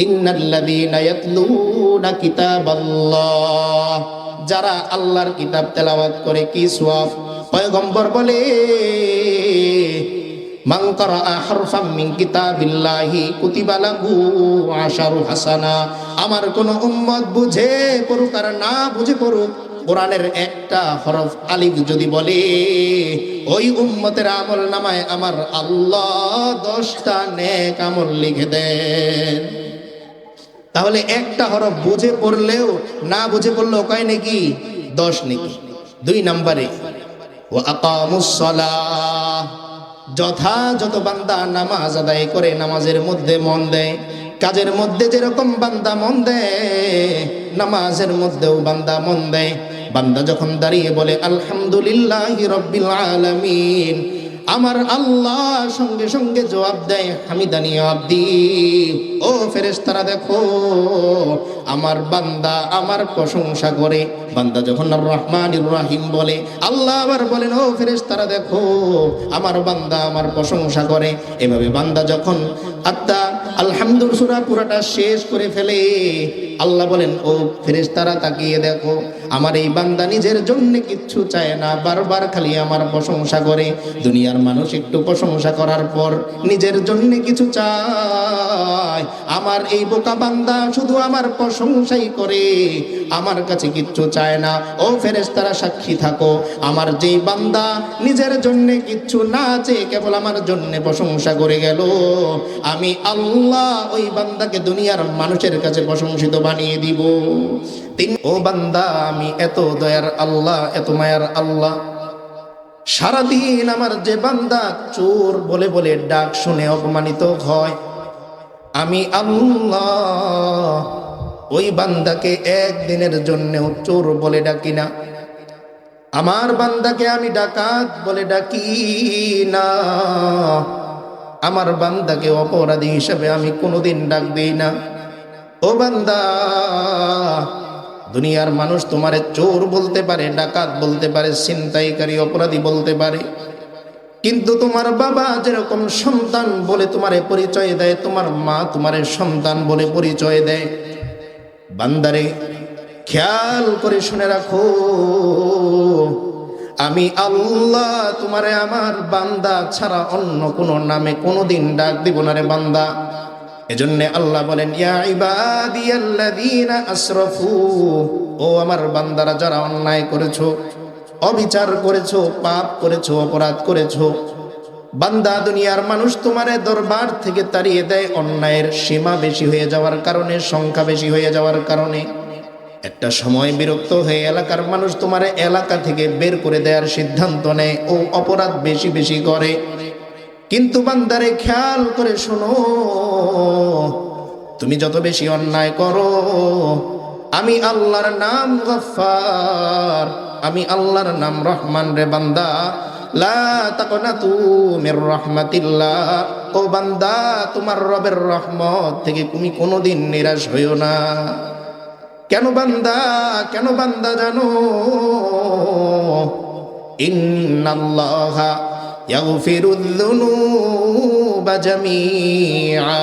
ইন্নাল্লাযীনা ইয়াতলুনা কিতাবাল্লাহ, যারা আল্লাহর কিতাব তেলাওয়াত করে কি সওয়াব। পয়গম্বর বলে মান ক্বারাআ হারফাম মিন কিতাবিল্লাহি কুতিবা লাহু আশারু হাসানা। আমার কোন উম্মত বুঝে পড়ুক আর না বুঝে পড়ুক, কোরআনের একটা হরফ আলিফ যদি বলে, ওই উম্মতের আমল নামায় আমার আল্লাহ 10টা নেক আমল লিখে দেন। তাহলে একটা হরফ বুঝে পড়লেও না বুঝে পড়লেও কয় নাকি 10 নেকি। 2 নম্বরে ওয়া আকামুস সালাহ, যথাযথ বান্দা নামাজ আদায় করে, নামাজের মধ্যে মন দেয়। কাজের মধ্যে যেরকম বান্দা মন দেয়, নামাজের মধ্যেও বান্দা মন দেয়। বান্দা যখন দাঁড়িয়ে বলে আলহামদুলিল্লাহি রাব্বিল আলামিন, আমার আল্লাহ সঙ্গে সঙ্গে জবাব দেয় হামিদানি আব্দি। ও ফেরেশতারা দেখো, আমার বান্দা আমার প্রশংসা করে। বান্দা যখন আর রহমানির রহিম বলে, আল্লাহ আবার বলেন ও ফেরেশতারা দেখো, আমার বান্দা আমার প্রশংসা করে। এভাবে বান্দা যখন আলহামদুলিল্লাহ সূরা পুরাটা শেষ করে ফেলে, আল্লাহ বলেন ও ফেরেশতারা তাকিয়ে দেখো, আমার এই বান্দা নিজের জন্য কিচ্ছু চায় না, বারবার খালি আমার প্রশংসা করে। দুনিয়ার মানুষ একটু প্রশংসা করার পর নিজের জন্য কিছু চায়, আমার এই বোকা বান্দা শুধু আমার প্রশংসাই করে, আমার কাছে কিচ্ছু চায় না। ও ফেরেশতারা সাক্ষী থাকো, আমার যেই বান্দা নিজের জন্য কিচ্ছু না চেয়ে কেবল আমার জন্য প্রশংসা করে গেল, আমি আল্লাহ ওই বান্দাকে দুনিয়ার মানুষের কাছে প্রশংসিত বানিয়ে দিব। ও বান্দা, আমি এত দয়ার আল্লাহ, এত মায়ার আল্লাহ, সারাদিন আমার যে বান্দা চোর বলে বলে ডাক শুনে অপমানিত হয়, আমি আল্লাহ ওই বান্দাকে একদিনের জন্যও চোর বলে ডাকি না। আমার বান্দাকে আমি ডাকাত বলে ডাকি না। আমার বান্দাকে অপরাধী হিসাবে আমি কোনোদিন ডাক দিই না। ও বান্দা, দুনিয়ার মানুষ তোমারে চোর বলতে পারে, ডাকাত বলতে পারে, ছিনতাইকারী অপরাধী বলতে পারে, কিন্তু তোমার বাবা যেরকম সন্তান বলে তোমারে পরিচয় দেয়, তোমার মা তোমারে সন্তান বলে পরিচয় দেয়। বান্দারে খেয়াল করে শুনে রাখো, আমি আল্লাহ তোমারে আমার বান্দা ছাড়া অন্য কোনো নামে কোনোদিন ডাক দিব না রে বান্দা। এজন্য আল্লাহ বলেন ইয়া ইবাদিয়াল্লাযীনা আসরাফু, ও আমার বান্দারা যারা অন্যায় করেছো, অবিচার করেছো, পাপ করেছো, অপরাধ করেছো। বান্দা, দুনিয়ার মানুষ তোমারে দরবার থেকে তাড়িয়ে দেয় অন্যায়ের সীমা বেশি হয়ে যাওয়ার কারণে, সংখ্যা বেশি হয়ে যাওয়ার কারণে। একটা সময় বিরক্ত হয়ে এলাকার মানুষ তোমারে এলাকা থেকে বের করে দেওয়ার সিদ্ধান্ত নেয়, ও অপরাধ বেশি বেশি করে। কিন্তু বান্দারে খেয়াল করে শোনো, তুমি যত বেশি অন্যায় করো, আমি আল্লাহর নাম গফফার, আমি আল্লাহর নাম রহমান রে বান্দা। লা তাকনাতু মির রাহমাতিল্লাহ, ও বান্দা তোমার রবের রহমত থেকে তুমি কোনোদিন নিরাশ হইও না। কেন বান্দা, কেন বান্দা জানো, ইন্নাল্লাহা ইয়াগফিরুয যুনুবা জামিআ।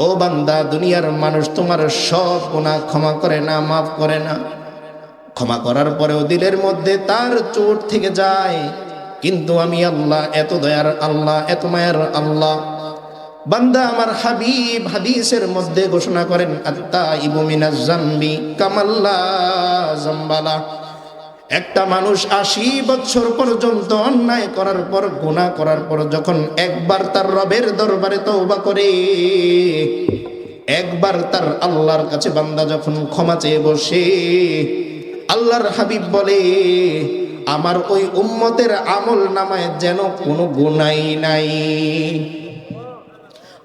ও বান্দা, দুনিয়ার মানুষ তোমার সব গুনাহ ক্ষমা করে না, মাফ করে না। ক্ষমা করার পরেও দিলের মধ্যে তার চোট থেকে যায়। কিন্তু আমি আল্লাহ এত দয়ার আল্লাহ, এত মায়ার আল্লাহ। বান্দা, আমার হাবিব হাদিসের মধ্যে ঘোষণা করেন আত্তাইবু মিনাজ যামবি কামাল্লা যামবালা। একটা মানুষ 80 বছর পর্যন্ত অন্যায় করার পর, গুনাহ করার পর, যখন একবার তার রবের দরবারে তওবা করে, একবার তার আল্লাহর কাছে বান্দা যখন ক্ষমা চেয়ে বসে, আল্লাহর হাবিব বলে আমার ওই উম্মতের আমল নামায় যেন কোনো গুনাহই নাই।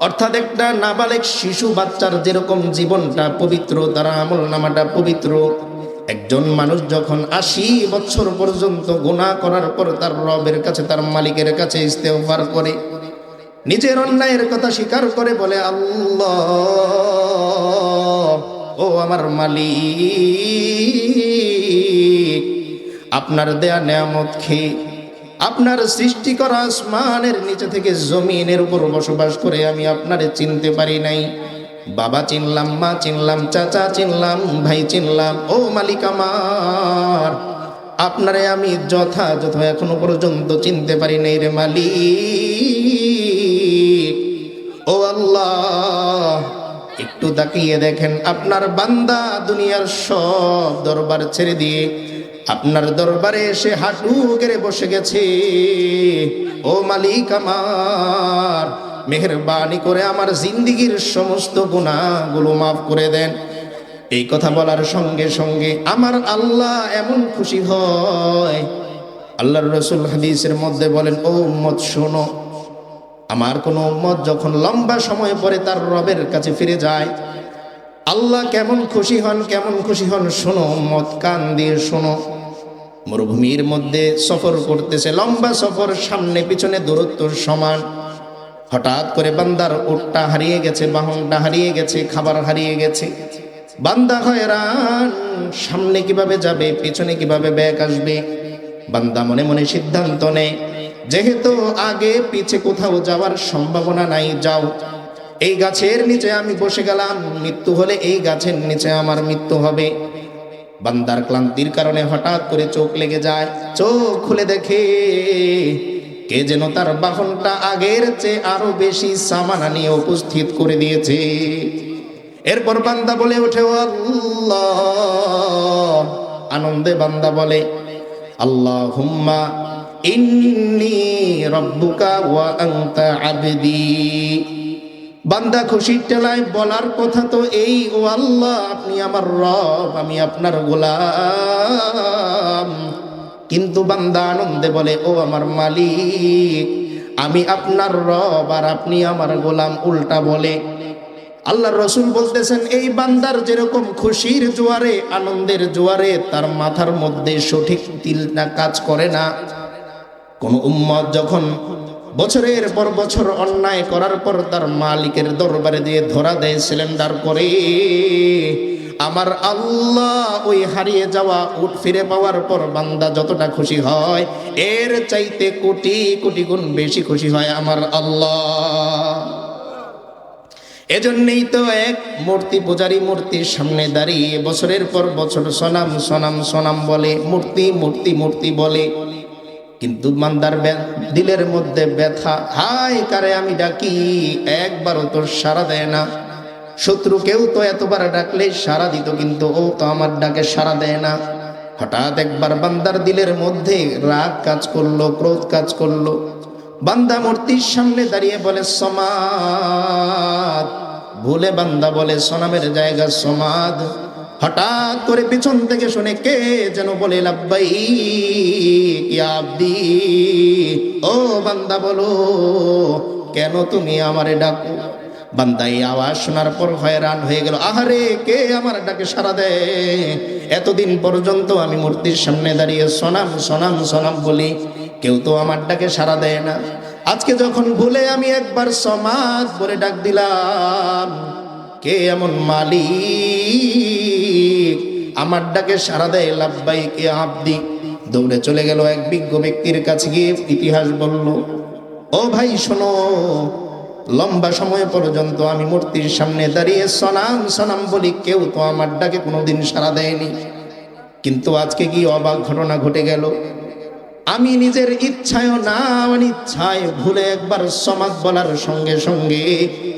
অর্থাৎ একটা নাবালেগ শিশু বাচ্চার যেরকম জীবনটা পবিত্র, তার আমল নামাটা পবিত্র, একজন মানুষ যখন 80 বছর পর্যন্ত গুনাহ করার পর তার রবের কাছে, তার মালিকের কাছে ইস্তেগফার করে, নিজের অন্যায়ের কথা স্বীকার করে, বলে আল্লাহ, ও আমার মালিক, আপনার দেয়া নেয়ামত খেয়ে আপনার সৃষ্টি করা আসমানের নিচে থেকে জমিনের উপর বসবাস করে আমি আপনারে চিনতে পারি নাই। বাবা চিনলাম, মা চিনলাম, চাচা চিনলাম, ভাই চিনলাম, ও মালিক আমার, আপনারে আমি যথাযথ এখনো পর্যন্ত চিনতে পারি নাই রে মালিক। ও আল্লাহ, একটু তাকিয়ে দেখেন, আপনার বান্দা দুনিয়ার সব দরবার ছেড়ে দিয়ে আপনার দরবারে এসে হাঁটু গেড়ে বসে গেছে। ও মালিক আমার, মেহেরবানি করে আমার জিন্দিগির সমস্ত গুনাহগুলো মাফ করে দেন। এই কথা বলার সঙ্গে সঙ্গে আমার আল্লাহ এমন খুশি হয়। আল্লাহর রাসূল হাদিসের মধ্যে বলেন, ও উম্মত শোনো, আমার কোন উম্মত যখন লম্বা সময় পরে তার রবের কাছে ফিরে যায়, আল্লাহ কেমন খুশি হন, কেমন খুশি হন শোনো উম্মত, কান দিয়ে শোনো। মরুভূমির মধ্যে সফর করতেছে, লম্বা সফর, সামনে পিছনে দূরত্ব সমান। হঠাৎ করে বান্দার উটটা হারিয়ে গেছে, বাহনটা হারিয়ে গেছে, খাবার হারিয়ে গেছে। বান্দা হয়রান, সামনে কিভাবে যাবে, পিছনে কিভাবে ব্যাক আসবে। বান্দা মনে মনে সিদ্ধান্ত নেয়, যেহেতু আগে পিছে কোথাও যাওয়ার সম্ভাবনা নাই, যাও এই গাছের নিচে আমি বসে গেলাম, মৃত্যু হলে এই গাছের নিচে আমার মৃত্যু হবে। বান্দার ক্লান্তির কারণে হঠাৎ করে চোখ লেগে যায়, চোখ খুলে দেখে কে যেন তার বাহনটা আগের চেয়ে আরো বেশি সামানা নিয়ে উপস্থিত করে দিয়েছে। এরপর বান্দা বলে ওঠে, ও আল্লাহ, আনন্দে বান্দা বলে, আল্লাহুম্মা ইন্নী রাব্বুকা ওয়া আনতা আবদি। বান্দা খুশির টেলায় বলার কথা তো এই, ও আল্লাহ, আপনি আমার রব, আমি আপনার গোলাম। কিন্তু বান্দা আনন্দে বলে, ও আমার মালিক, আমি আপনার রব আর আপনি আমার গোলাম, উল্টা বলে। আল্লাহর রাসূল বলতেছেন, এই বান্দার যেরকম খুশির জোয়ারে, আনন্দের জোয়ারে তার মাথার মধ্যে সঠিক তিলটা কাজ করে না। কোন উম্মত যখন বছরের পর বছর অন্যায় করার পর তার মালিকের দরবারে দিয়ে ধরা দেয়, সিলিন্ডার করে, আমার আল্লাহ ওই হারিয়ে যাওয়া উট ফিরে পাওয়ার পর বান্দা যতটা খুশি হয়, এর চাইতে কোটি কোটি গুণ বেশি খুশি হয় আমার আল্লাহ। এজন্যই তো এক মূর্তি পূজারী মূর্তির সামনে দাঁড়িয়ে বছরের পর বছর সনাম সনাম সনাম বলে, মূর্তি মূর্তি মূর্তি বলে, কিন্তু বান্দার দিলের মধ্যে ব্যথা, হায় কারে আমি ডাকি, একবারও তোর সাড়া দেয় না। শত্রু কেউ তো এতবার ডাকলে সাড়া দিত, কিন্তু ও তো আমার ডাকে সাড়া দেয় না। হঠাৎ একবার বান্দার দিলের মধ্যে রাগ কাজ করলো, ক্রোধ কাজ করলো। বান্দা মূর্তির সামনে দাঁড়িয়ে বলে সমাদ, ভুলে বান্দা বলে সনামের জায়গা সমাদ। হঠাৎ করে পিছন থেকে শুনে কে যেন বলে, লাব্বাইক ইয়া আব্দি, ও বান্দা বলো, কেন তুমি আমারে ডাকো? বান্দা এই আওয়াজ শোনার পর হয়রান হয়ে গেল, আহারে কে আমার ডাকে সাড়া দেয়? এতদিন পর্যন্ত আমি মূর্তির সামনে দাঁড়িয়ে সনাম সনাম সনাম বলি, কেউ তো আমার ডাকে সাড়া দেয় না। আজকে যখন ভুলে আমি একবার সমাদ বলে ডাক দিলাম, কে এমন মালিক আমার ডাকে সাড়া দেয়? লাব্বাইক ইয়া আব্দি। দৌড়ে চলে গেল এক বিজ্ঞ ব্যক্তির কাছে, গিয়ে ইতিহাস বলল, ও ভাই শোনো, লম্বা সময় পর্যন্ত আমি মূর্তির সামনে দাঁড়িয়ে সনাম সনাম বলি, কেউ তো আমার ডাকে কোনোদিন সাড়া দেয়নি। কিন্তু আজকে কি অবাক ঘটনা ঘটে গেল, আমি নিজের ইচ্ছায় না অনিচ্ছায় ভুলে একবার সমাদ বলার সঙ্গে সঙ্গে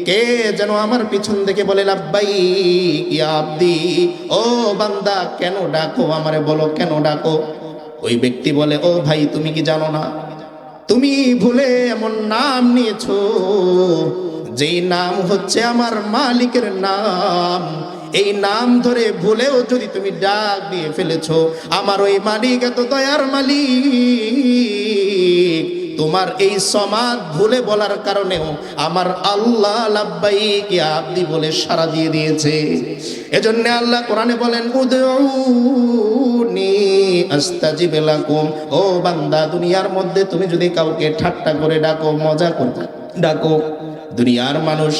কে যেন আমার পিছন থেকে বলে, লাব্বাইক ইয়া আব্দি, ও বান্দা কেন ডাকো আমারে, বলো কেন ডাকো? ওই ব্যক্তি বলে, ও ভাই তুমি কি জানো না, তুমি ভুলে এমন নাম নিয়েছো যেই নাম হচ্ছে আমার মালিকের নাম। এই নাম ধরে ভুলেও যদি তুমি ডাক দিয়ে ফেলেছো, আমার ওই মালিক এত দয়ার মালিক, তোমার এই সমাদ ভুলে বলার কারণেও আমার আল্লাহ লাব্বাইক ইয়া আব্দি বলে সাড়া দিয়ে দিয়েছে। এজন্য আল্লাহ কোরআনে বলেন, উদউনি আস্তাজিব লাকুম। ও বান্দা, দুনিয়ার মধ্যে তুমি যদি কাউকে ঠাট্টা করে ডাকো, মজা করে ডাকো, দুনিয়ার মানুষ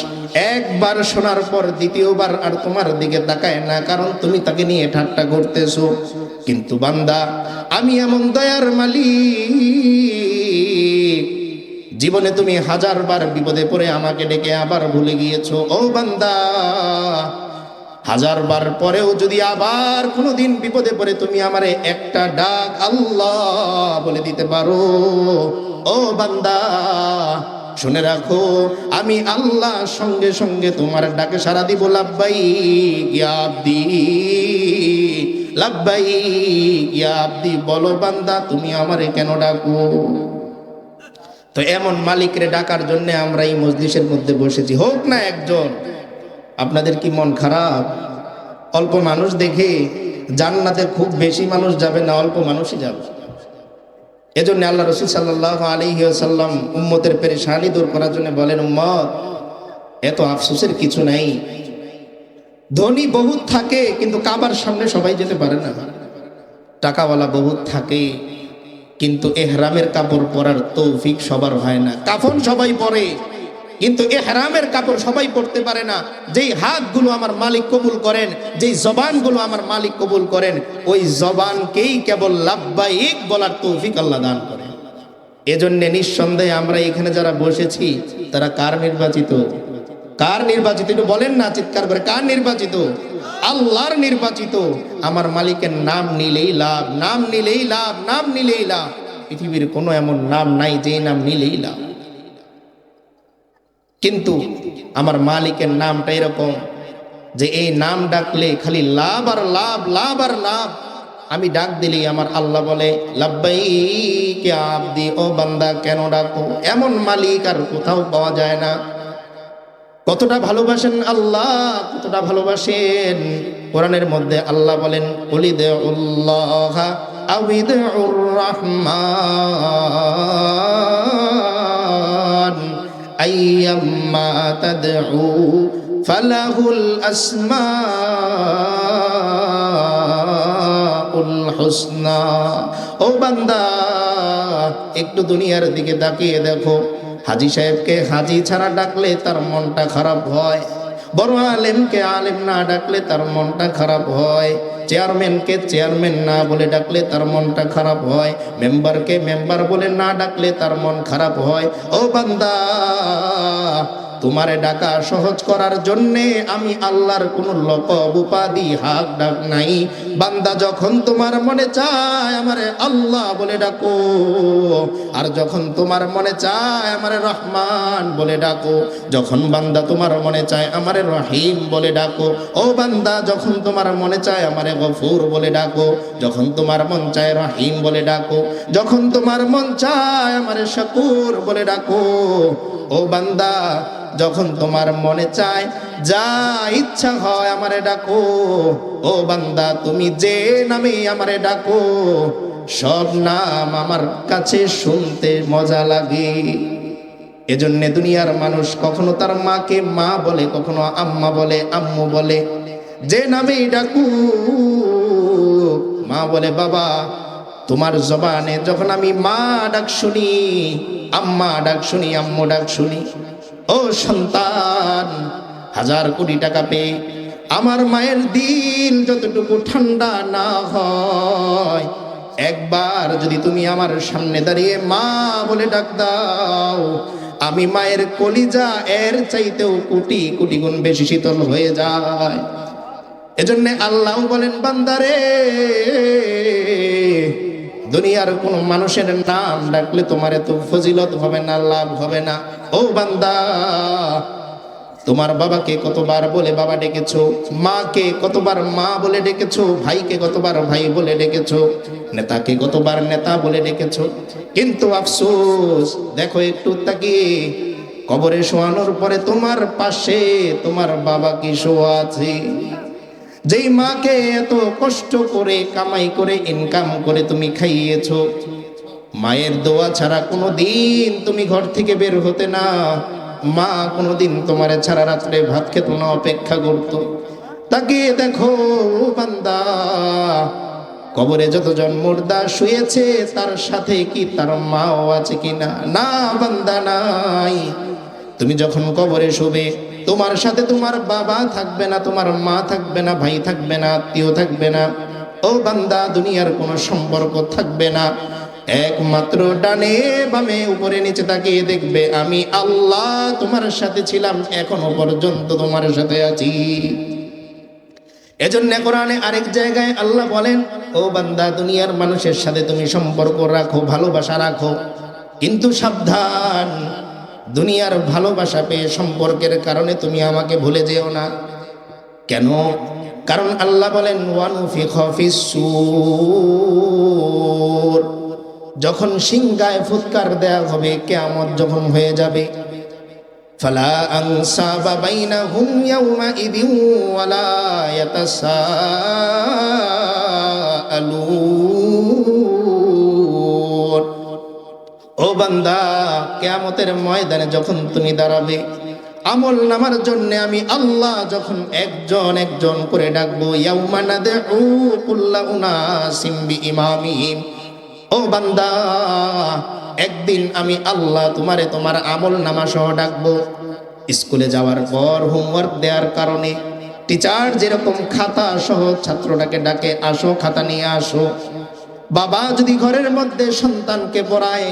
একবার শোনার পর দ্বিতীয়বার আর তোমার দিকে তাকায় না, কারণ তুমি তাকে নিয়ে ঠাট্টা করতেছো। কিন্তু বান্দা, আমি এমন দয়ার মালিক, জীবনে তুমি 1000 বার বিপদে পড়ে আমাকে ডেকে আবার ভুলে গিয়েছো। ও বান্দা, 1000 বার পরেও যদি আবার কোনোদিন বিপদে পড়ে তুমি আমারে একটা ডাক আল্লাহ বলে দিতে পারো, ও বান্দা শুনে রাখো, আমি আল্লাহ সঙ্গে সঙ্গে তোমার ডাকে সাড়া দিব। লাব্বাইক ইয়া আব্দি, লাব্বাইক ইয়া আব্দি। বলো বান্দা, তুমি আমারে কেন ডাকো? তো এমন মালিকরে ডাকার জন্য আমরা এই মজলিসের মধ্যে বসেছি। হোক না একজন। আপনাদের কি মন খারাপ? অল্প মানুষ দেখে জান্নাতে খুব বেশি মানুষ যাবে না, অল্প মানুষই যাবে। এজন্য আল্লাহ রাসূল সাল্লাল্লাহু আলাইহি ওয়াসাল্লাম উম্মতের পেরেশানি দূর করার জন্য বলেন, উম্মত, এত আফসোসের কিছু নাই। ধনী বহুত থাকে কিন্তু কাবার সামনে সবাই যেতে পারে না। টাকাওয়ালা বহুত থাকে কিন্তু ইহরামের কাপড় পরার তৌফিক সবার হয় না। কাফন সবাই পরে কিন্তু ইহরামের কাপড় সবাই পরতে পারে না। যেই হাতগুলো আমার মালিক কবুল করেন, যেই জবানগুলো আমার মালিক কবুল করেন, ওই জবানকেই কেবল লাব্বাইক বলার তৌফিক আল্লাহ দান করেন। এজন্য নিঃসন্দেহে আমরা এখানে যারা বসেছি তারা কার নির্বাচিত? কার নির্বাচিত? একটু বলেন না চিৎকার করে, কার নির্বাচিত? আল্লাহর নির্বাচিত। আমার মালিকের নাম নিলেই লাভ, নাম নিলেই লাভ, নাম নিলেই লাভ। পৃথিবীর কোনো এমন নাম নাই যে নাম নিলেই লাভ। কিন্তু আমার মালিকের নামটা এরকম যে এই নাম ডাকলে খালি লাভ আর লাভ, লাভ আর লাভ। আমি ডাক দিলেই আমার আল্লাহ বলে, লাব্বাইক ইয়া আব্দি, ও বান্দা কেন ডাকো? এমন মালিক আর কোথাও পাওয়া যায় না। কতটা ভালোবাসেন আল্লাহ, কতটা ভালোবাসেন। কোরআনের মধ্যে আল্লাহ বলেন, কুলিদুল্লাহ আউইদুর রহমান আইয়াম্মা তাদউ ফালাহুল আসমাউল হুসনা। ও বান্দা, একটু দুনিয়ার দিকে তাকিয়ে দেখো। হাজী সাহেবকে হাজী ছাড়া ডাকলে তার মনটা খারাপ হয়। বড় আলেমকে আলেম না ডাকলে তার মনটা খারাপ হয়। চেয়ারম্যানকে চেয়ারম্যান না বলে ডাকলে তার মনটা খারাপ হয়। মেম্বারকে মেম্বার বলে না ডাকলে তার মন খারাপ হয়। ও বান্দা, তোমারে ডাকা সহজ করার জন্যে আমি আল্লাহর কোনো লকব উপাধি হাক ডাক নাই। বান্দা যখন তোমার মনে চায় আমারে আল্লাহ বলে ডাকো, আর যখন তোমার মনে চায় আমারে রহমান বলে ডাকো। যখন বান্দা তোমার মনে চায় আমারে রহিম বলে ডাকো। ও বান্দা, যখন তোমার মনে চায় আমারে গফুর বলে ডাকো। যখন তোমার মন চায় রহিম বলে ডাকো। যখন তোমার মন চায় আমারে শাকুর বলে ডাকো। ও বান্দা, যখন তোমার মনে চায় যা ইচ্ছা হয় আমারে ডাকো। ও বান্দা, তুমি যে নামে আমারে ডাকো সব নাম আমার কাছে শুনতে মজা লাগে। এজন্য দুনিয়ার মানুষ কখনো তার মাকে মা বলে, কখনো আম্মা বলে, আম্মু বলে। যে নামেই ডাকু, মা বলে বাবা। তোমার জবানে যখন আমি মা ডাক শুনি, আম্মা ডাক শুনি, আম্মু ডাক শুনি, ও সন্তান, 1000 কোটি টাকা পেয়ে আমার মায়ের দিল যতটুকু ঠান্ডা না হয়, একবার যদি তুমি আমার সামনে দাঁড়িয়ে মা বলে ডাক দাও, আমি মায়ের কলিজা এর চাইতেও কোটি কোটি গুণ বেশি শীতল হয়ে যায়। এজন্য আল্লাহ বলেন, বান্দারে, দুনিয়ার কোন মানুষের নাম ডাকলে তোমার এত ফজিলত হবে না, লাভ হবে না। ও বান্দা, তোমার বাবাকে কতবার বলে বাবা ডেকেছো, মাকে কতবার মা বলে ডেকেছো, ভাইকে কতবার ভাই বলে ডেকেছো, নেতাকে কতবার নেতা বলে ডেকেছো। কিন্তু আফসোস, দেখো একটু তাকিয়ে, কবরে শোয়ানোর পরে তোমার পাশে তোমার বাবা কি শোয়া আছে? যেই মাকে এত কষ্ট করে কামাই করে ইনকাম করে তুমি খাইয়েছো, মায়ের দোয়া ছাড়া কোনোদিন তুমি ঘর থেকে বের হতে না। মা কোনোদিন তোমার ছাড়া রাত্রে ভাত খেত না, অপেক্ষা করত। তাকে দেখো বান্দা, কবরে যতজন মুর্দা শুয়েছে তার সাথে কি তার মাও আছে কিনা? না বান্দা, নাই। তুমি যখন কবরে শুবে, তোমার সাথে তোমার বাবা থাকবে না, তোমার মা থাকবে না, ভাই থাকবে না, আত্মীয় থাকবে না, ও বান্দা দুনিয়ার কোনো সম্পর্ক থাকবে না, একমাত্র ডানে বামে উপরে নিচে তাকিয়ে দেখবে আমি আল্লাহ তোমার সাথে ছিলাম, এখনো পর্যন্ত তোমার সাথে আছি। এজন্য কোরআনে আরেক জায়গায় আল্লাহ বলেন, ও বান্দা দুনিয়ার মানুষের সাথে তুমি সম্পর্ক রাখো, ভালোবাসা রাখো, কিন্তু সাবধান, দুনিয়ার ভালোবাসা পেয়ে সম্পর্কের কারণে তুমি আমাকে ভুলে যেও না। কেন? কারণ আল্লাহ বলেন ওয়ানুফিখা ফিস-সূর, যখন সিংহায় ফুৎকার দেয়া হবে, কিয়ামত যখন হয়ে যাবে, ফালা আনসাবা বাইনাহুম ইয়াওমাইযিন ওয়ালা ইয়াতাসাআলুন। ও বান্দা কিয়ামতের ময়দানে যখন তুমি দাঁড়াবে, আমল নামার জন্য আমি আল্লাহ যখন একজন একজন করে ডাকবো, ইয়াউমা নাদউ কুল্লা উনাসিম বিইমামিহিম, ও বান্দা একদিন আমি আল্লাহ তোমারে তোমার আমল নামা সহ ডাকবো। স্কুলে যাওয়ার পর হোমওয়ার্ক দেওয়ার কারণে টিচার যেরকম খাতা সহ ছাত্রটাকে ডাকে, আসো খাতা নিয়ে আসো। বাবা যদি ঘরের মধ্যে সন্তানকে পড়ায়,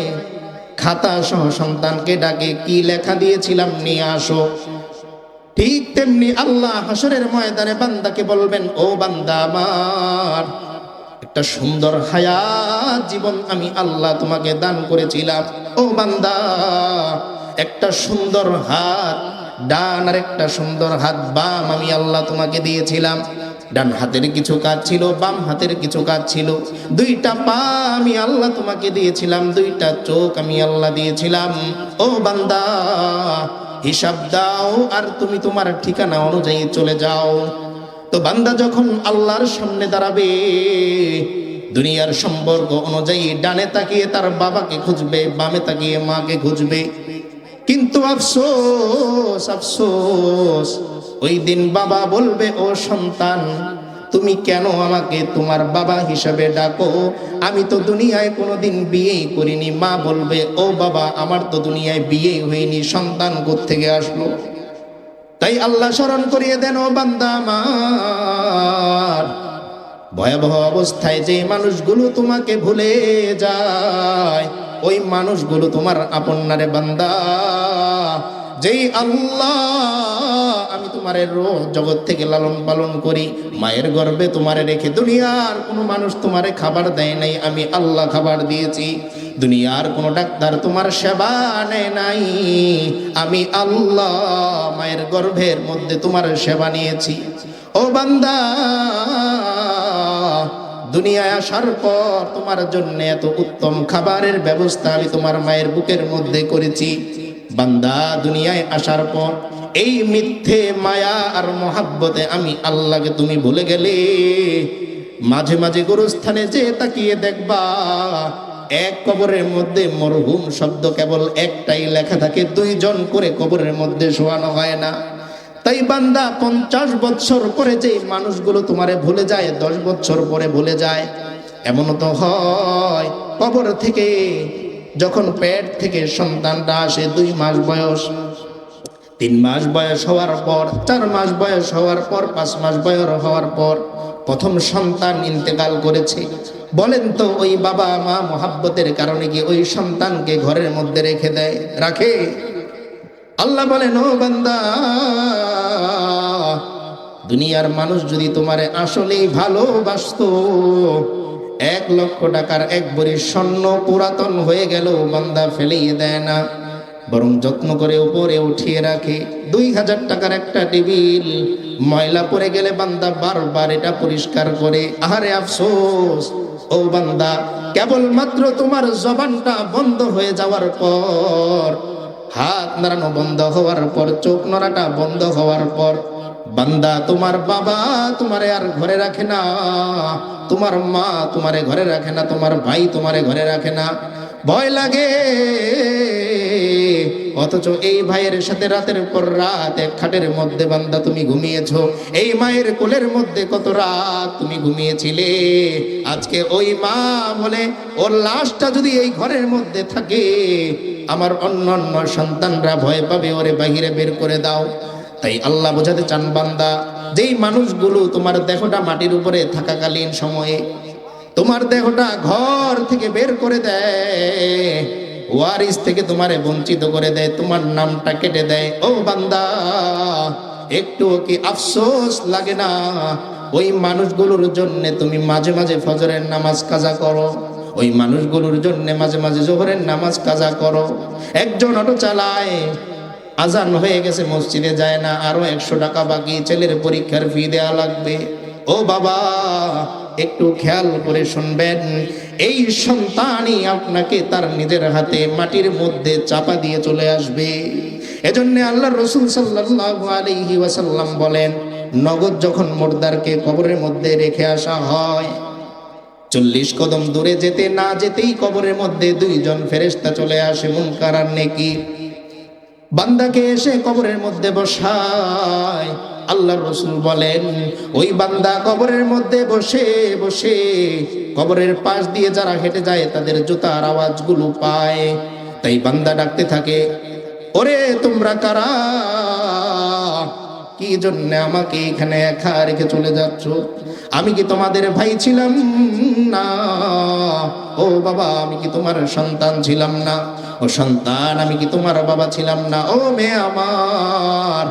খাতা সহ সন্তানকে ডাকে, কি লেখা দিয়েছিলাম নিয়ে আসো। ঠিক তেমনি আল্লাহ হাসরের ময়দানে বান্দাকে বলবেন, ও বান্দা আমার, একটা সুন্দর হায়াত জীবন আমি আল্লাহ তোমাকে দান করেছিলাম। ও বান্দা একটা সুন্দর হাত ডান আর একটা সুন্দর হাত বাম আমি আল্লাহ তোমাকে দিয়েছিলাম। ডান হাতের কিছু কাজ ছিল, বাম হাতের কিছু কাজ ছিল। দুইটা পা আমি আল্লাহ তোমাকে দিয়েছিলাম, দুইটা চোখ আমি আল্লাহ দিয়েছিলাম। ও বান্দা হিসাব দাও আর তুমি তোমার ঠিকানা অনুযায়ী চলে যাও। তো বান্দা যখন আল্লাহর সামনে দাঁড়াবে, দুনিয়ার সম্পর্ক অনুযায়ী ডানে তাকিয়ে তার বাবাকে খুঁজবে, বামে তাকিয়ে মাকে খুঁজবে। কিন্তু আফসোস আফসোস, ওই দিন বাবা বলবে, ও সন্তান তুমি কেন আমাকে তোমার বাবা হিসাবে ডাকো? আমি তো দুনিয়ায় কোনোদিন বিয়েই করিনি। মা বলবে, ও বাবা আমার তো দুনিয়ায় বিয়েই হয়নি, সন্তান কোত্থেকে আসলো? তাই আল্লাহ স্মরণ করিয়ে দেন, ও বান্দা আমার, ভয়াবহ অবস্থায় যে মানুষগুলো তোমাকে ভুলে যায়, ওই মানুষগুলো তোমার আপন না রে বান্দা। যেই আল্লাহ আমি তোমার রূহ জগৎ থেকে লালন পালন করি, মায়ের গর্ভে তোমারে রেখে দুনিয়ার কোনো মানুষ তোমারে খাবার দেয় নাই, আমি আল্লাহ খাবার দিয়েছি। দুনিয়ার কোনো ডাক্তার তোমার সেবা নেয় নাই, আমি আল্লাহ মায়ের গর্ভের মধ্যে তোমার সেবা নিয়েছি। ও বান্দা দুনিয়ায় আসার পর তোমার জন্য এত উত্তম খাবারের ব্যবস্থা আমি তোমার মায়ের বুকের মধ্যে করেছি। বান্দা দুনিয়ায় আসার পর এই মিথ্যে মায়া আর মহাব্বতে আমি আল্লাহকে তুমি ভুলে গেলে। মাঝে মাঝে গোরস্থানে যে তাকিয়ে দেখবা, এক কবরের মধ্যে মরহুম শব্দ কেবল একটাই লেখা থাকে, 2 জন করে কবরের মধ্যে শোয়ানো হয় না। তাই বান্দা 50 বছর পরে যে মানুষগুলো তোমারে ভুলে যায়, 10 বছর পরে ভুলে যায়। এমনও তো হয় কবর থেকে যখন পেট থেকে সন্তানটা আসে, 2 মাস বয়স, 3 মাস বয়স হওয়ার পর, 4 মাস বয়স হওয়ার পর, 5 মাস বয়স হওয়ার পর প্রথম সন্তান ইন্তেকাল করেছে। বলেন তো ওই বাবা মা মহাব্বতের কারণে কি ওই সন্তানকে ঘরের মধ্যে রেখে দেয়? রাখে? আল্লাহ বলেন, ও বান্দা দুনিয়ার মানুষ যদি তোমারে আসলেই ভালোবাসতো, 1 লক্ষ টাকার 1 ভরি স্বর্ণ পুরাতন হয়ে গেল বান্দা ফেলিয়ে দেয় না, বরং যত্ন করে উপরে উঠিয়ে রাখে। 2000 টাকার একটা টেবিল ময়লা পড়ে গেলে বান্দা বারবার এটা পরিষ্কার করে। আহারে আফসোস, ও বান্দা কেবলমাত্র তোমার জবানটা বন্ধ হয়ে যাওয়ার পর, হাত নাড়ানো বন্ধ হওয়ার পর, চোখ নড়াটা বন্ধ হওয়ার পর, বান্দা তোমার বাবা তোমারে আর ঘরে রাখে না, তোমার মা তোমারে ঘরে রাখে না, তোমার ভাই তোমারে ঘরে রাখে না। ভয় লাগে, অথচ এই ভাইয়ের সাথে রাতের পর রাত এক খাটের মধ্যে বান্দা তুমি ঘুমিয়েছো। এই মায়ের কোলের মধ্যে কত রাত তুমি ঘুমিয়েছিলে। আজকে ওই মা বলে, ওর লাশটা যদি এই ঘরের মধ্যে থাকে, আমার অন্য অন্য সন্তানরা ভয় পাবে, ওরে বাহিরে বের করে দাও। তাই আল্লাহ বোঝাতে চান বান্দা, যেই মানুষগুলো তোমার দেহটা মাটির উপরে থাকাকালীন সময়ে তোমার দেহটা ঘর থেকে বের করে দেয়, ওয়ারিস থেকে তোমারে বঞ্চিত করে দেয়, তোমার নামটা কেটে দেয়, ও বান্দা একটু কি আফসোস লাগে না? ওই মানুষগুলোর জন্য তুমি মাঝে মাঝে ফজরের নামাজ কাজা করো, ওই মানুষগুলোর জন্য মাঝে মাঝে জোহরের নামাজ কাজা করো। একজন অটো চালায়, আজান হয়ে গেছে, মসজিদে যায় না, আরো 100 টাকা বাকি, ছেলের পরীক্ষার ফি দেওয়া লাগবে। ও বাবা একটু খেয়াল করে শুনবেন, এই সন্তানই আপনাকে তার নিজের হাতে মাটির মধ্যে চাপা দিয়ে চলে আসবে। এজন্য আল্লাহর রাসূল সাল্লাল্লাহু আলাইহি ওয়াসাল্লাম বলেন, নগদ যখন মুর্দারকে কবরের মধ্যে রেখে আসা হয়, 40 কদম দূরে যেতে না যেতেই কবরের মধ্যে 2 জন ফেরেশতা চলে আসে, মুনকার আর নেকির। বান্দাকে এসে কবরের মধ্যে বসায়। আল্লাহর রাসূল বলেন, ওই বান্দা কবরের মধ্যে বসে বসে কবরের পাশ দিয়ে যারা হেঁটে যায় তাদের জুতার আওয়াজগুলো পায়। তাই বান্দা ডাকতে থাকে, ওরে তোমরা কারা? কি জন্য আমাকে এখানে একা রেখে চলে যাচ্ছ? আমি কি তোমাদের ভাই ছিলাম না? ও বাবা আমি কি তোমার সন্তান ছিলাম না? ও সন্তান আমি কি তোমার বাবা ছিলাম না? ও মেয়ে আমার,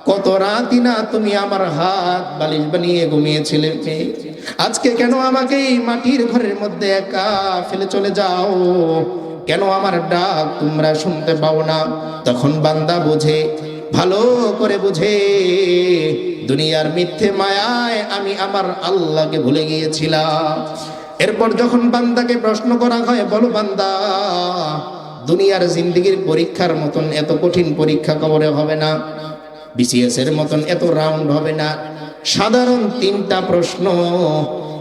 কত রাতি না তুমি আমার হাত বালিশ বানিয়ে ঘুমিয়েছিলে, আজকে কেন আমাকে এই মাটির ঘরের মধ্যে একা ফেলে চলে যাও? কেন আমার ডাক তোমরা শুনতে পাও না? তখন বান্দা বুঝে, ভালো করে বুঝে, দুনিয়ার মিথ্যে মায়ায় আমি আমার আল্লাহকে ভুলে গিয়েছিলাম। এরপর যখন বান্দাকে প্রশ্ন করা হয়, বলো বান্দা, দুনিয়ার জিন্দেগির পরীক্ষার মতন এত কঠিন পরীক্ষা কবরে হবে না, বিসিএস এর মতন এত রাউন্ড হবে না, সাধারণ 3টা প্রশ্ন,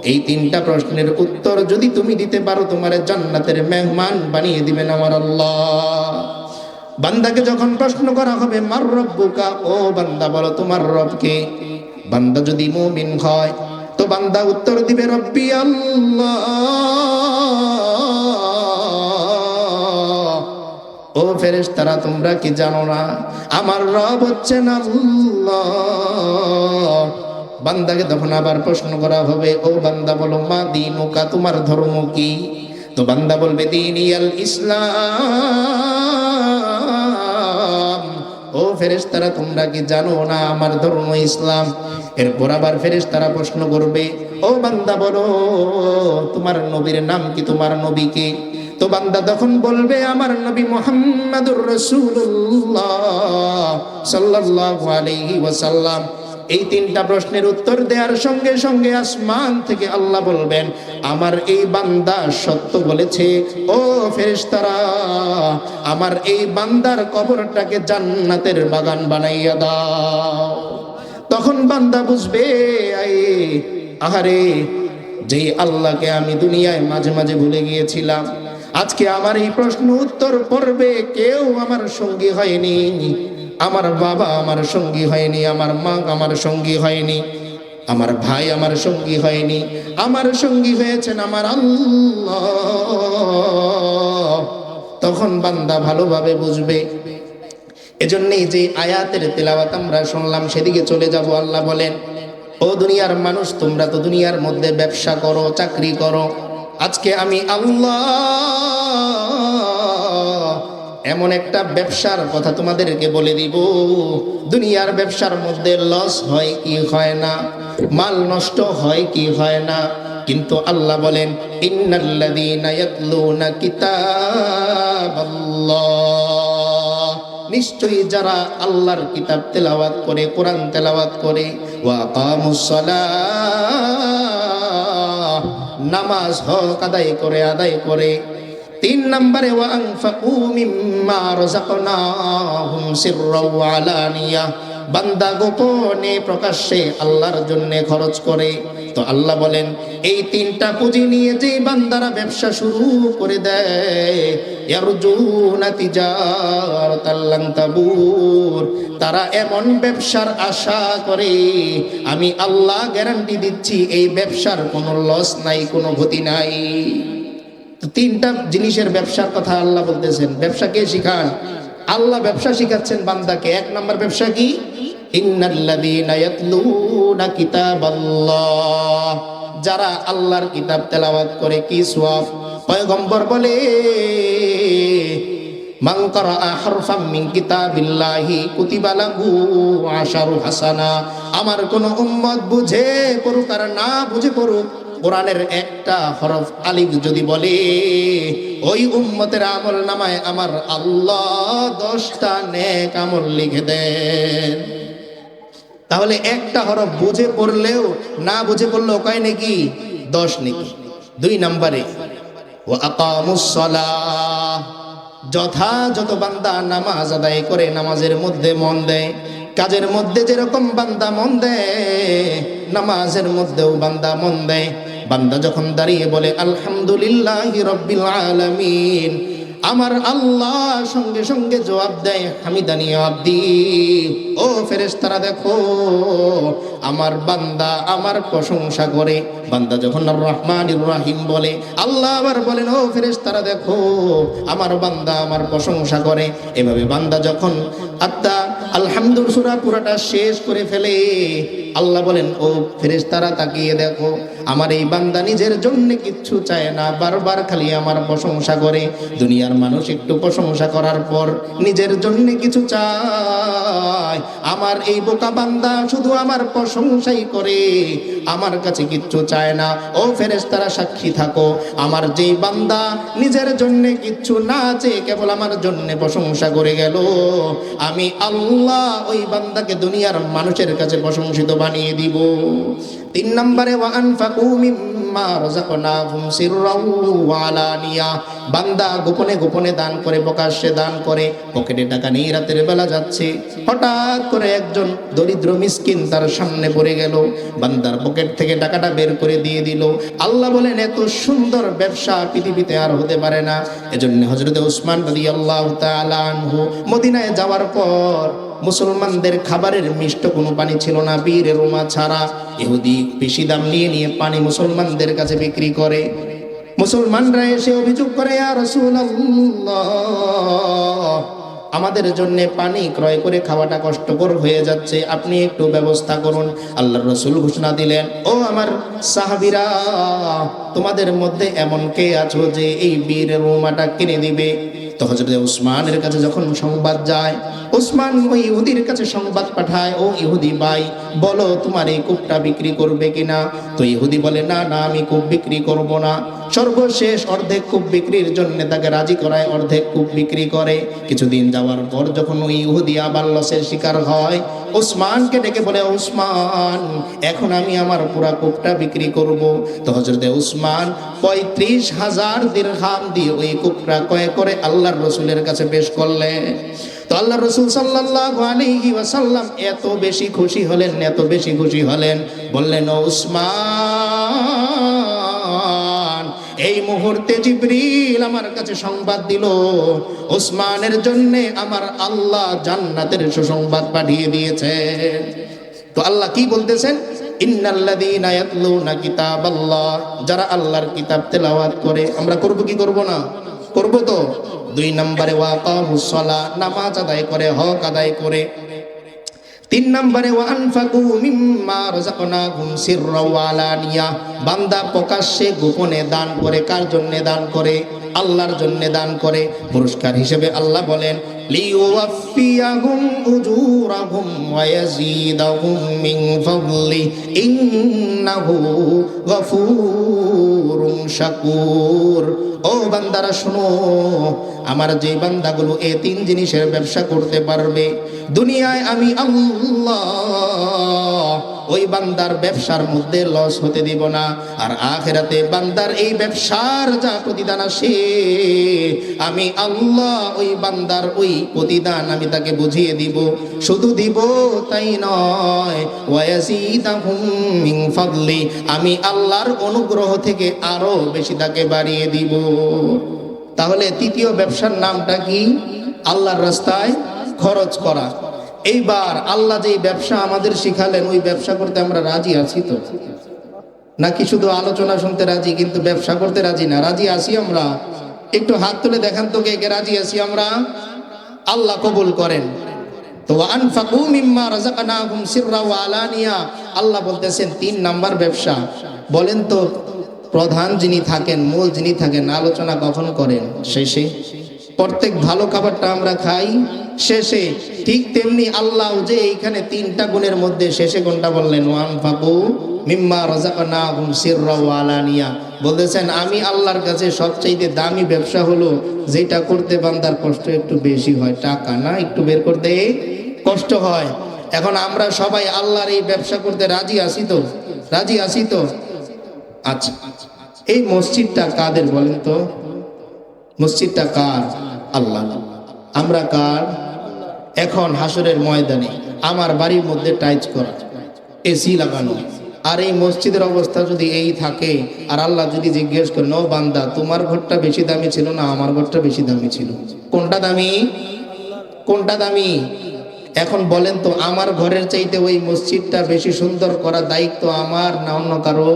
এই 3টা প্রশ্নের উত্তর যদি তুমি দিতে পারো তোমার জান্নাতের মেহমান বানিয়ে দিবেন আমার আল্লাহ। বান্দাকে যখন প্রশ্ন করা হবে, মার রব্বুকা, ও বান্দা বলো তোমার রব কে? বান্দা যদি মুমিন হয় তো বান্দা উত্তর দিবে, রব্বি আল্লাহ। ও ফেরেশতারা তোমরা কি জানো না আমার রব হচ্ছেন আল্লাহ? বান্দাকে তখন আবার প্রশ্ন করা হবে, ও বান্দা বলো মা দীনুকা, তোমার ধর্ম কি? তো বান্দা বলবে দীনিয়াল ইসলাম। ও ফেরেশতারা তোমরা কি জানো না আমার ধর্ম ইসলাম? এরপর আবার ফেরেশতারা প্রশ্ন করবে, ও বান্দা বলো তোমার নবীর নাম কি, তোমার নবী কে? তো বান্দা তখন বলবে, আমার নবী মুহাম্মাদুর রাসূলুল্লাহ সাল্লাল্লাহু আলাইহি ওয়াসাল্লাম। এই 3টা প্রশ্নের উত্তর দেওয়ার সঙ্গে সঙ্গে আসমান থেকে আল্লাহ বলবেন, আমার এই বান্দা সত্য বলেছে, ও ফেরেশতারা আমার এই বান্দার কবরটাকে জান্নাতের বাগান বানাইয়া দাও। তখন বান্দা বুঝবে, আহারে যে আল্লাহকে আমি দুনিয়ায় মাঝে মাঝে ভুলে গিয়েছিলাম, আজকে আমার এই প্রশ্ন উত্তর পড়বে কেউ আমার সঙ্গী হয়নি, আমার বাবা আমার সঙ্গী হয়নি, আমার মা আমার সঙ্গী হয়নি, আমার ভাই আমার সঙ্গী হয়নি, আমার সঙ্গী হয়েছেন আমার আল্লাহ। তখন বান্দা ভালোভাবে বুঝবে। এজন্যই যে আয়াতের তেলাওয়াত আমরা শুনলাম সেদিকে চলে যাব। আল্লাহ বলেন, ও দুনিয়ার মানুষ তোমরা তো দুনিয়ার মধ্যে ব্যবসা করো, চাকরি করো, আজকে আমি আল্লাহ এমন একটা ব্যবসার কথা তোমাদেরকে বলে দিব। দুনিয়ার ব্যবসার মধ্যে লস হয় কি হয় না, মাল নষ্ট হয় কি হয় না, কিন্তু আল্লাহ বলেন, ইন্নাল্লাযীনা ইয়াতলুনা কিতাবাল্লাহ, নিশ্চয়ই যারা আল্লাহর কিতাব তেলাওয়াত করে, কোরআন তেলাওয়াত করে, ওয়া আকামুস সালাহ, নামাজ হক আদায় করে। 3 নম্বরে ওয়া আনফাকু মিম্মা রাযাকনাহুম সিররাও ওয়া আলানিয়া, বান্দা গোপনে প্রকাশ্যে আল্লাহর জন্য খরচ করে। তো আল্লাহ বলেন, এই 3টা পুঁজি নিয়ে যে বান্দারা ব্যবসা শুরু করে দেয়, ইয়ারজুনা তিজারাতাল লান তাবুর, তারা এমন ব্যবসার আশা করে, আমি আল্লাহ গ্যারান্টি দিচ্ছি এই ব্যবসার কোনো লস নাই, কোনো ক্ষতি নাই। 3টা জিনিসের ব্যবসার কথা আল্লাহ বলতেছেন। ব্যবসা কে শিখান? আল্লাহ ব্যবসা শিখাচ্ছেন বান্দাকে। 1 নম্বর ব্যবসা কি? ইন্নাল্লাযীনা ইয়াতলুনা কিতাবাল্লাহ, যারা আল্লাহর কিতাব তেলাওয়াত করে কি সওয়াব। পয়গম্বর বলে মান ক্বারাআ হারফাম মিন কিতাবিল্লাহি কুতিবা লাহু আশারু হাসানা। আমার কোন উম্মত বুঝে পড়ুক আর না বুঝে পড়ুক, কোরআনের একটা হরফ আলিফ যদি বলে, ওই উম্মতের আমল নামায় আমার আল্লাহ 10টা নেক আমল লিখে দেন। তাহলে একটা হরফ বুঝে পড়লেও না বুঝে পড়লেও কয় নাকি 10 নেকি। 2 নম্বরে ওয়া আকামুস সালাহ, যথাযথ বান্দা নামাজ আদায় করে, নামাজের মধ্যে মন দেয়। কাজের মধ্যে যেরকম বান্দা মন দেয়, নামাজের মধ্যেও বান্দা মন দেয়। বান্দা যখন দাঁড়িয়ে বলে আলহামদুলিল্লাহি রাব্বিল আলামিন, আমার আল্লাহ সঙ্গে সঙ্গে জবাব দেয় হামিদানি আব্দি। ও ফেরেশতারা দেখো, আমার বান্দা আমার প্রশংসা করে। বান্দা যখন আর রহমানির রহিম বলে, আল্লাহ আবার বলেন ও ফেরেশতারা দেখো, আমার বান্দা আমার প্রশংসা করে। এভাবে বান্দা যখন আলহামদুলিল্লাহ সূরা পুরাটা শেষ করে ফেলে, আল্লাহ বলেন ও ফেরেশতারা তাকিয়ে দেখো, আমার এই বান্দা নিজের জন্য কিচ্ছু চায় না, বারবার খালি আমার প্রশংসা করে। দুনিয়ার মানুষ একটু প্রশংসা করার পর নিজের জন্য কিছু চায়, আমার এই বোকা বান্দা শুধু আমার প্রশংসাই করে, আমার কাছে কিচ্ছু চায় না। ও ফেরেশতারা সাক্ষী থাকো, আমার যেই বান্দা নিজের জন্য কিচ্ছু না চেয়ে কেবল আমার জন্য প্রশংসা করে গেল, আমি আল্লাহ ওই বান্দাকে দুনিয়ার মানুষের কাছে প্রশংসিত বানিয়ে দিব। 3 নম্বরে ওয়া আনফাকু মিম্মা রাযাকনাহুম সিররাও ওয়া আলানিয়া, বান্দা গোপনে গোপনে দান করে, প্রকাশ্যে দান করে। পকেটে টাকা নেই, রাতের বেলা যাচ্ছে, হঠাৎ করে একজন দরিদ্র মিসকিন তার সামনে পড়ে গেল, বান্দার পকেট থেকে টাকাটা বের করে দিয়ে দিল। আল্লাহ বলেন এত সুন্দর ব্যবসা পৃথিবীতে আর হতে পারে না। এজন্য হযরত উসমান রাদিয়াল্লাহু তাআলা আনহু মদিনায় যাওয়ার পর মুসলমানদের খাবারের মিষ্ট কোনো পানি ছিল না, বীর রোমা ছাড়া। ইহুদি বেশি দাম নিয়ে নিয়ে পানি মুসলমানদের কাছে বিক্রি করে। মুসলমানরা এসে অভিযোগ করে, ইয়া রাসূলুল্লাহ, আমাদের জন্য পানি ক্রয় করে খাওয়াটা কষ্টকর হয়ে যাচ্ছে, আপনি একটু ব্যবস্থা করুন। আল্লাহর রাসূল ঘোষণা দিলেন, ও আমার সাহাবীরা, তোমাদের মধ্যে এমন কে আছো যে এই বীর রোমাটা কিনে দিবে? তো হযরত উসমানের কাছে যখন সংবাদ যায়, উসমান ওই ইহুদির কাছে সংবাদ পাঠায়, ও ইহুদি ভাই, বলো তোমার এই কূপটা বিক্রি করবে কিনা? তো ইহুদি বলে, না না, আমি কূপ বিক্রি করব না। সর্বশেষ অর্ধেক কূপ বিক্রির জন্য তাকে রাজি করায়, অর্ধেক কূপ বিক্রি করে। কিছুদিন যাওয়ার পর যখন ওই ইহুদি আবার লসের শিকার হয়, উসমানকে ডেকে বলে, উসমান, এখন আমি আমার পুরা কূপটা বিক্রি করব। তো হযরত উসমান 35,000 দিরহাম দিয়ে ওই কূপটা ক্রয় করে আল্লাহর রাসূলের কাছে পেশ করলেন। তো আল্লাহর রাসূল সাল্লাল্লাহু আলাইহি ওয়াসাল্লাম এত বেশি খুশি হলেন, এত বেশি খুশি হলেন, বললেন, ও উসমান, এই মুহূর্তে জিবরিল আমার কাছে সংবাদ দিল, উসমানের জন্য আমার আল্লাহ জান্নাতের সুসংবাদ পাঠিয়ে দিয়েছেন। তো আল্লাহ কি বলতেছেন? ইন্নাল্লাযীনা ইয়াতলুনা কিতাবাল্লাহ, যারা আল্লাহর কিতাব তেলাওয়াত করে। আমরা করব কি করব না? করব তো। 2 নম্বরে ওয়া আকামুস সালাহ, নামাজ আদায় করে, হক আদায় করে। 3 নম্বরে ওয়া আনফাকু মিম্মা রাযাকনাহুম সিররাও ওয়া আলানিয়া, বান্দা প্রকাশ্যে গোপনে দান করে। কার জন্য দান করে? আল্লাহর জন্য দান করে। পুরস্কার হিসেবে আল্লাহ বলেন, লিওয়াফিয়াহুম উজুরাহুম ওয়া ইয়াজিদাহুম মিন ফাদলি ইন্নাহু গফুরুন শাকুর। ও বান্দারা শোনো, আমার যে বান্দাগুলো এই 3 জিনিসের ব্যবসা করতে পারবে, দুনিয়ায় আমি আল্লাহ ওই বান্দার ব্যবসার মধ্যে লস হতে দিব না। আর আখিরাতে বান্দার এই ব্যবসার যা প্রতিদান আসে, আমি আল্লাহ ওই বান্দার ওই প্রতিদান আমি তাকে বুঝিয়ে দিব। শুধু দিব তাই নয়, ওয়ায়াজিদাহুম মিন ফাদলি, আমি আল্লাহর অনুগ্রহ থেকে আরো বেশি তাকে বাড়িয়ে দিব। তাহলে তৃতীয় ব্যবসার নামটা কি? আল্লাহর রাস্তায় খরচ করা। এইবার আল্লাহ যেই ব্যবসা আমাদের শিখালেন, ওই ব্যবসা করতে আমরা রাজি আছি তো? নাকি শুধু আলোচনা শুনতে রাজি কিন্তু ব্যবসা করতে রাজি না? রাজি আছি আমরা? একটু হাত তুলে দেখান তো কে কে রাজি আছি আমরা। আল্লাহ কবুল করেন। তো আনফাকু মিম্মা রাযাকনাহুম সিররা ওয়া আলানিয়া, আল্লাহ বলতেছেন 3 নাম্বার ব্যবসা। বলেন তো প্রধান যিনি থাকেন, মূল যিনি থাকেন, আলোচনা কখন করেন? শেষে। প্রত্যেক ভালো খাবারটা আমরা খাই শেষে, ঠিক তেমনি আল্লাহ যে এইখানে 3টা গুণের মধ্যে শেষে কোনটা বললেন? ওয়ানফাকু মিম্মা রাযাকনাহুম সিররা ওয়া আলানিয়া। বলতেছেন আমি আল্লাহর কাছে সবচেয়ে দামি ব্যবসা হলো যেটা করতে বান্দার কষ্ট একটু বেশি হয়, টাকা না একটু বের করতে কষ্ট হয়। এখন আমরা সবাই আল্লাহর এই ব্যবসা করতে রাজি আছি তো? রাজি আছি তো? আচ্ছা, এই মসজিদটা কাদের বলেন তো? মসজিদটা কার? আল্লাহ। আমরা কার? এখন হাসরের ময়দানে আমার বাড়ির মধ্যে টাইচ করা, এসি লাগানো, আর এই মসজিদের অবস্থা যদি এই থাকে, আর আল্লাহ যদি জিজ্ঞেস করেন ও বান্দা তোমার ঘরটা বেশি দামি ছিল না আমার ঘরটা বেশি দামি ছিল, কোনটা দামি? কোনটা দামি? এখন বলেন তো আমার ঘরের চাইতে ওই মসজিদটা বেশি সুন্দর করার দায়িত্ব আমার না অন্য কারো?